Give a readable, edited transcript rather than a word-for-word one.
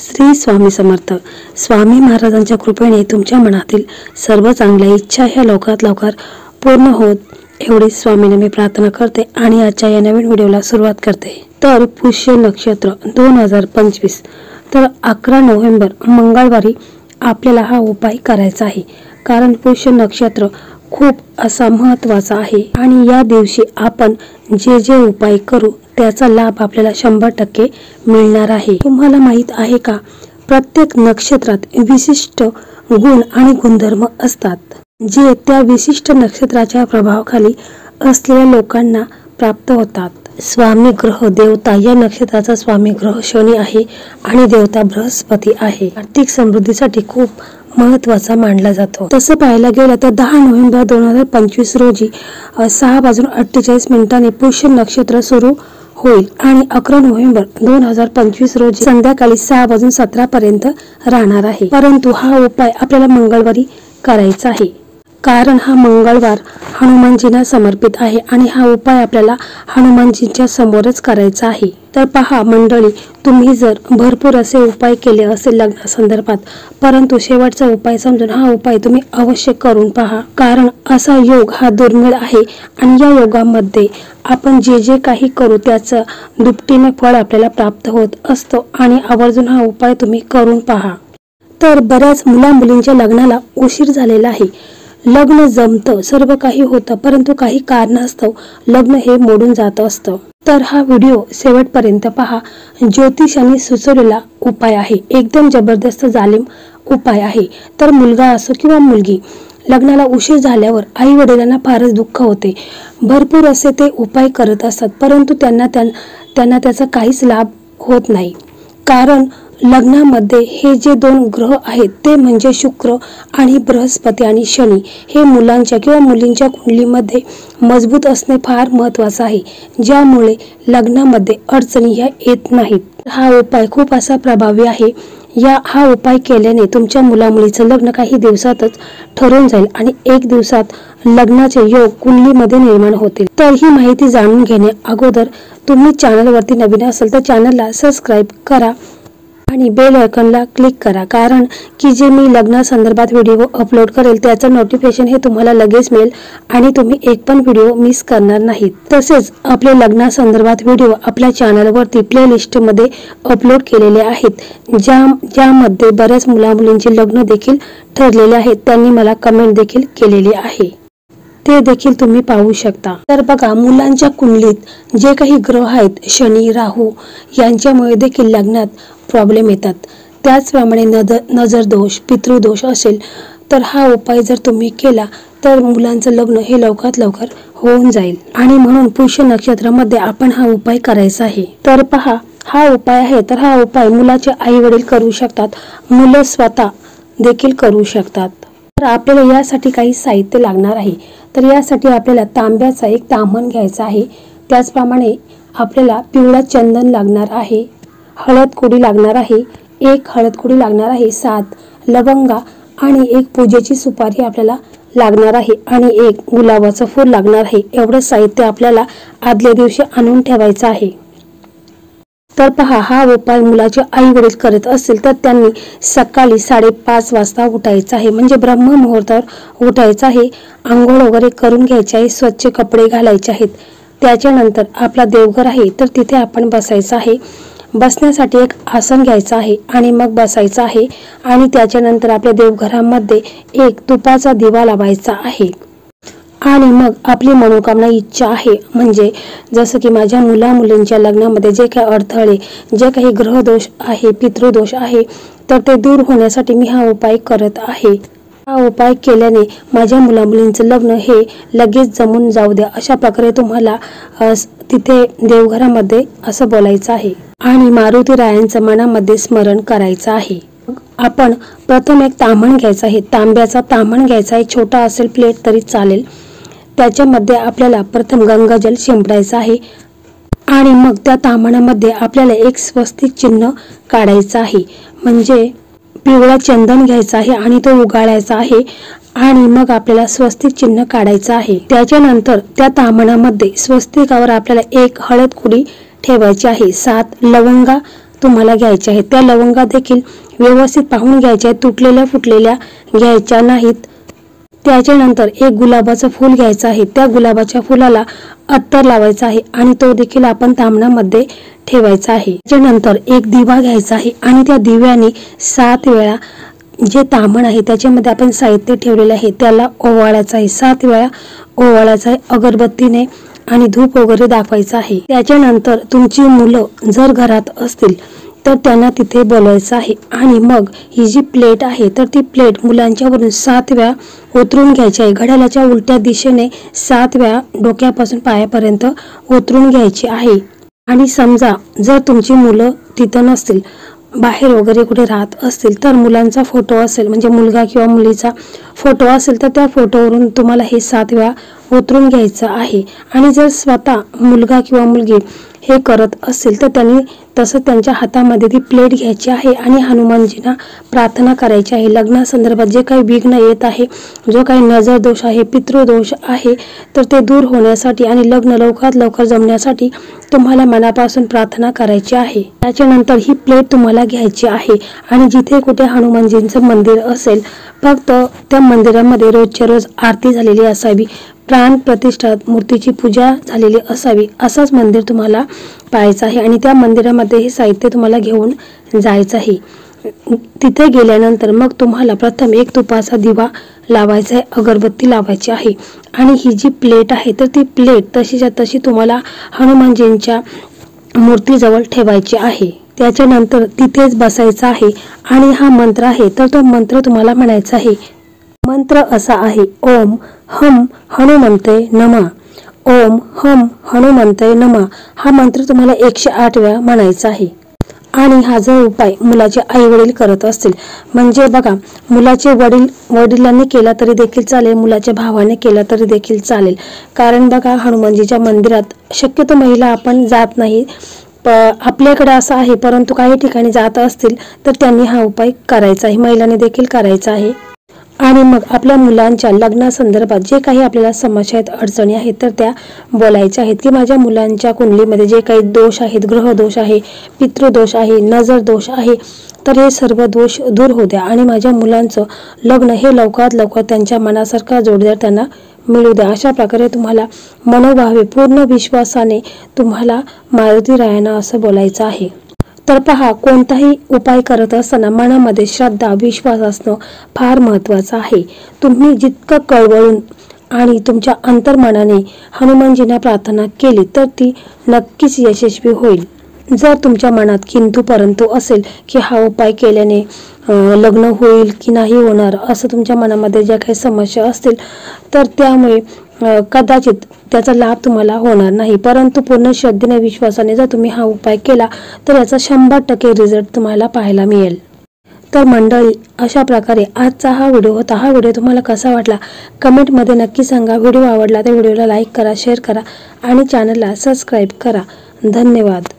श्री स्वामी समर्थ. स्वामी महाराजांच्या कृपेने तुमच्या मनातील सर्व चांगल्या इच्छा ह्या लवकरात लवकर पूर्ण होत एवढी स्वामीने मी प्रार्थना करते आणि आजच्या या नवीन व्हिडिओला सुरुवात करते. तर पुष्य नक्षत्र 2025 तर 11 नोव्हेंबर मंगळवारी आपल्याला हा उपाय करायचा आहे. कारण पुष्य नक्षत्र खूप असा महत्त्वाचा आहे आणि या दिवशी आपण जे जे उपाय करू त्याचा लाभ आपल्याला 100% मिळणार आहे. तुम्हाला माहित आहे का, प्रत्येक नक्षत्रात विशिष्ट गुण आणि गुणधर्म असतात जे त्या विशिष्ट नक्षत्राच्या प्रभावाखाली असलेल्या लोकांना प्राप्त होतात. स्वामी ग्रह देवता या नक्षत्राचा स्वामी ग्रह शनी आहे आणि देवता बृहस्पती आहे. आर्थिक समृद्धीसाठी खूप महत्त्वाचा मानला जातो. तसं पाहायला गेलं तर 10 नोव्हेंबर 2025 रोजी 6:48 पुष्य नक्षत्र सुरू होईल आणि 11 नोव्हेंबर 2025 रोजी संध्याकाळी 6:17 पर्यंत राहणार आहे. परंतु हा उपाय आपल्याला मंगळवारी करायचा आहे कारण हा मंगळवार हनुमानजींना समर्पित आहे आणि हा उपाय आपल्याला हनुमानजींच्या समोरच करायचा आहे. तर पहा मंडळी, तुम्ही जर भरपूर असे उपाय केले असेल लग्नासंदर्भात, परंतु शेवटचा उपाय समजून हा उपाय तुम्ही अवश्य करून पहा. कारण असा योग हा दुर्मिळ आहे आणि या योगामध्ये आपण जे जे काही करू त्याचं दुपटीने फळ आपल्याला प्राप्त होत असतो आणि आवर्जून हा उपाय तुम्ही करून पहा. तर बऱ्याच मुलींच्या लग्नाला उशीर झालेला आहे. लग्न जमतं, सर्व काही होतं, परंतु काही कारणास्तव लग्न हे मोडून जात असतं. तर हा व्हिडिओ शेवटपर्यंत पहा. ज्योतिषाने सुचवलेला उपाय आहे. एकदम जबरदस्त जालिम उपाय आहे. तर मुलगा असो किंवा मुलगी, लग्नाला उशीर झाल्यावर आई वडिलांना फारच दुःख होते. भरपूर असे ते उपाय करत असतात, परंतु त्यांना त्याचा काहीच लाभ होत नाही. कारण लग्नामध्ये हे जे 2 ग्रह आहेत ते म्हणजे शुक्र आणि बृहस्पती आणि शनी हे मुलांच्या किंवा मुलींच्या कुंडलीमध्ये मजबूत असणे फार महत्त्वाचं आहे, ज्यामुळे लग्नामध्ये अडचणी ह्या येत नाहीत. हा उपाय खूप असा प्रभावी आहे. हा उपाय केल्याने तुमच्या मुलामुलीचं लग्न काही दिवसातच ठरून जाईल आणि 1 दिवसात लग्नाचे योग कुंडलीमध्ये निर्माण होतील. तर ही माहिती जाणून घेण्या अगोदर तुम्ही चॅनलवरती नवीन असाल तर चॅनलला सबस्क्राईब करा आणि बेल आयकॉनला क्लिक करा. कारण की जे मी लग्नासंदर्भात व्हिडिओ अपलोड करेल त्याचं नोटिफिकेशन हे तुम्हाला लगेच मिळेल आणि तुम्ही एक पण व्हिडिओ मिस करणार नाहीत. तसेच आपले लग्नासंदर्भात व्हिडिओ आपल्या चॅनलवरती प्लेलिस्टमध्ये अपलोड केलेले आहेत, ज्यामध्ये बऱ्याच मुलींचे लग्न देखील ठरलेले आहेत. त्यांनी मला कमेंट देखील केलेली आहे, ते देखील तुम्ही पाहू शकता. तर बघा, मुलांच्या कुंडलीत जे काही ग्रह आहेत शनी राहू यांच्यामुळे देखील लग्नात प्रॉब्लेम येतात. त्याचप्रमाणे नजर दोष पितृदोष असेल तर हा उपाय जर तुम्ही केला तर मुलांचं लग्न हे लवकरात लवकर होऊन जाईल आणि म्हणून पुष्य नक्षत्रामध्ये आपण हा उपाय करायचा आहे. तर पहा, हा उपाय आहे. तर हा उपाय मुलाचे आई वडील करू शकतात, मुलं स्वतः देखील करू शकतात. तर आपल्याला यासाठी काही साहित्य लागणार आहे. तर यासाठी आपल्याला तांब्याचा एक ताम्हण घ्यायचा आहे. त्याचप्रमाणे आपल्याला पिवळा चंदन लागणार आहे, हळद कुडी लागणार आहे, 1 हळद कुडी लागणार आहे, 7 लवंगा आणि 1 पूजेची सुपारी आपल्याला लागणार आहे आणि 1 गुलाबाचं फूल लागणार आहे. एवढं साहित्य आपल्याला आदल्या दिवशी आणून ठेवायचं आहे. तर पहा, हा उपाय मुलाचे आई वडील करत असतील तर त्यांनी सकाळी 5:30 वाजता उठायचं आहे, म्हणजे ब्रह्म मुहूर्तावर उठायचं आहे. आंघोळ वगैरे करून घ्यायचे आहे, स्वच्छ कपडे घालायचे आहेत. त्याच्यानंतर आपला देवघर आहे तर तिथे आपण बसायचं आहे. बसण्यासाठी एक आसन घ्यायचं आहे आणि मग बसायचं आहे आणि त्याच्यानंतर आपल्या देवघरामध्ये एक तुपाचा दिवा लावायचा आहे आणि मग आपली मनोकामना इच्छा आहे, म्हणजे जसं की माझ्या मुलींच्या लग्नामध्ये जे काही अडथळे, जे काही ग्रहदोष आहे, पितृदोष आहे, तर ते दूर होण्यासाठी मी हा उपाय करत आहे. हा उपाय केल्याने माझ्या मुलींचं लग्न हे लगेच जमून जाऊ द्या, अशा प्रकारे तुम्हाला तिथे देवघरामध्ये असं बोलायचं आहे आणि मारुती रायांचं मनामध्ये स्मरण करायचं आहे. आपण प्रथम एक ताम्हण घ्यायचं आहे, तांब्याचा ताम्हण घ्यायचा आहे, छोटा असेल प्लेट तरी चालेल. त्याच्यामध्ये आपल्याला प्रथम गंगाजल शिंपडायचं आहे आणि मग त्या ताम्हणामध्ये आपल्याला एक स्वस्तिक चिन्ह काढायचं आहे, म्हणजे पिवळा चंदन घ्यायचा आहे आणि तो उगाळायचा आहे आणि मग आपल्याला स्वस्तिक चिन्ह काढायचं आहे. त्याच्यानंतर त्या ताम्हणामध्ये स्वस्तिकावर आपल्याला 1 हळद कुडी ठेवायची आहे, 7 लवंगा तुम्हाला घ्यायच्या आहेत। त्या लवंगा देखील व्यवस्थित पाहून घ्यायच्या आहेत, तुटलेल्या फुटलेल्या घ्यायच्या नाहीत। त्याच्यानंतर एक गुलाबाचं फूल घ्यायचं आहे, त्या गुलाबाच्या फुलाला अत्तर लावायचा आहे आणि तो देखील आपण तामणामध्ये ठेवायचा आहे। त्याच्यानंतर एक दिवा घ्यायचा आहे आणि त्या दिव्याने 7 वेळा जे तामण आहे त्याच्यामध्ये आपण साहित्य ठेवलेले आहे त्याला ओवाळायचं आहे, 7 वेळा ओवाळायचं आहे अगरबत्तीने आणि धूप वगैरे दाखवायचं आहे। त्याच्यानंतर तुमची मुलं जर घरात असतील तर त्यांना तिथे बोलवायचं आहे आणि मग ही जी प्लेट आहे तर ती प्लेट मुलांच्या वरून 7 वेळा उतरून घ्यायची आहे। घड्याळाच्या उलट्या दिशेने 7 वेळा डोक्यापासून पायापर्यंत उतरून घ्यायची आहे। आणि समजा जर तुमची मुलं तिथं नसतील, बाहेर वगैरे कुठे राहत असतील तर मुलांचा फोटो असेल, म्हणजे मुलगा किंवा मुलीचा फोटो असेल तर त्या फोटोवरून तुम्हाला हे 7 वेळा उतरून घ्यायचं आहे। आणि जर स्वतः मुलगा किंवा मुलगी हे करत असेल तर त्यांनी तसं त्यांच्या हातामध्ये ती प्लेट घ्यायची आहे आणि हनुमानजींना प्रार्थना करायची आहे। लग्नासंदर्भात जे काही विघ्न येत आहे, जो काही नजर दोष आहे, पितृदोष आहे, तर ते दूर होण्यासाठी आणि लग्न लवकरात लवकर जमण्यासाठी तुम्हाला मनापासून प्रार्थना करायची आहे। त्याच्यानंतर ही प्लेट तुम्हाला घ्यायची आहे आणि जिथे कुठे हनुमानजींचं मंदिर असेल फक्त त्या मंदिरामध्ये रोजच्या रोज आरती झालेली असावी, प्राण प्रतिष्ठा मूर्तीची पूजा झालेली असावी, असंच मंदिर तुम्हाला पाहायचं आहे आणि त्या मंदिरामध्ये हे साहित्य तुम्हाला घेऊन जायचं आहे। तिथे गेल्यानंतर मग तुम्हाला प्रथम एक तुपाचा दिवा लावायचा आहे, अगरबत्ती लावायची आहे आणि ही जी प्लेट आहे तर ती प्लेट तशीच्या तशी तुम्हाला हनुमानजींच्या मूर्तीजवळ ठेवायची आहे। त्याच्यानंतर तिथेच बसायचं आहे आणि हा मंत्र आहे तर तो मंत्र तुम्हाला म्हणायचा आहे। मंत्र असा आहे, ओम हम हनुमंते नमः, ओम हम हनुमंते नमः। हा मंत्र तुम्हाला 108 वेळा म्हणायचा आहे। आणि हा जर उपाय मुलाचे आई वडील करत असतील, म्हणजे बघा मुलाचे वडिलांनी केला तरी देखील चालेल, मुलाच्या भावाने केला तरी देखील चालेल, कारण बघा हनुमानजीच्या मंदिरात शक्यतो महिला आपण जात नाही, आपल्याकडे असं आहे, परंतु काही ठिकाणी जात असतील तर त्यांनी हा उपाय करायचा आहे, महिलांनी देखील करायचा आहे। आणि मग आपल्या मुलांच्या लग्नासंदर्भात जे काही आपल्याला समस्या आहेत, अडचणी आहेत तर त्या बोलायच्या आहेत की माझ्या मुलांच्या कुंडलीमध्ये जे काही दोष आहेत, ग्रह दोष आहे, पितृदोष आहे, नजर दोष आहे, तर हे सर्व दोष दूर होऊ द्या आणि माझ्या मुलांचं लग्न हे लवकरात लवकर त्यांच्या मनासारखा जोडीदार त्यांना मिळू द्या। अशा प्रकारे तुम्हाला मनोभावे पूर्ण विश्वासाने तुम्हाला मारुतीरायांना असं बोलायचं आहे। तर पहा, कोणताही उपाय करत असताना मनामध्ये श्रद्धा विश्वास असणं फार महत्त्वाचं आहे। तुम्ही जितकं कळवळून आणि तुमच्या अंतर्मनाने हनुमानजींना प्रार्थना केली तर ती नक्कीच यशस्वी होईल। जर तुमच्या मनात किंतु परंतु असेल की हा उपाय केल्याने लग्न होईल की नाही होणार, असं तुमच्या मनामध्ये ज्या काही समस्या असतील तर त्यामुळे कदाचित त्याचा लाभ तुम्हाला होणार नाही, परंतु पूर्ण श्रद्धेने विश्वासाने जर तुम्ही हा उपाय केला तर याचा 100% रिझल्ट तुम्हाला पाहायला मिळेल। तर मंडळी, अशा प्रकारे आजचा हा व्हिडिओ होता। हा व्हिडिओ तुम्हाला कसा वाटला कमेंटमध्ये नक्की सांगा। व्हिडिओ आवडला तर व्हिडिओला लाईक करा, शेअर करा आणि चॅनलला सबस्क्राईब करा। धन्यवाद।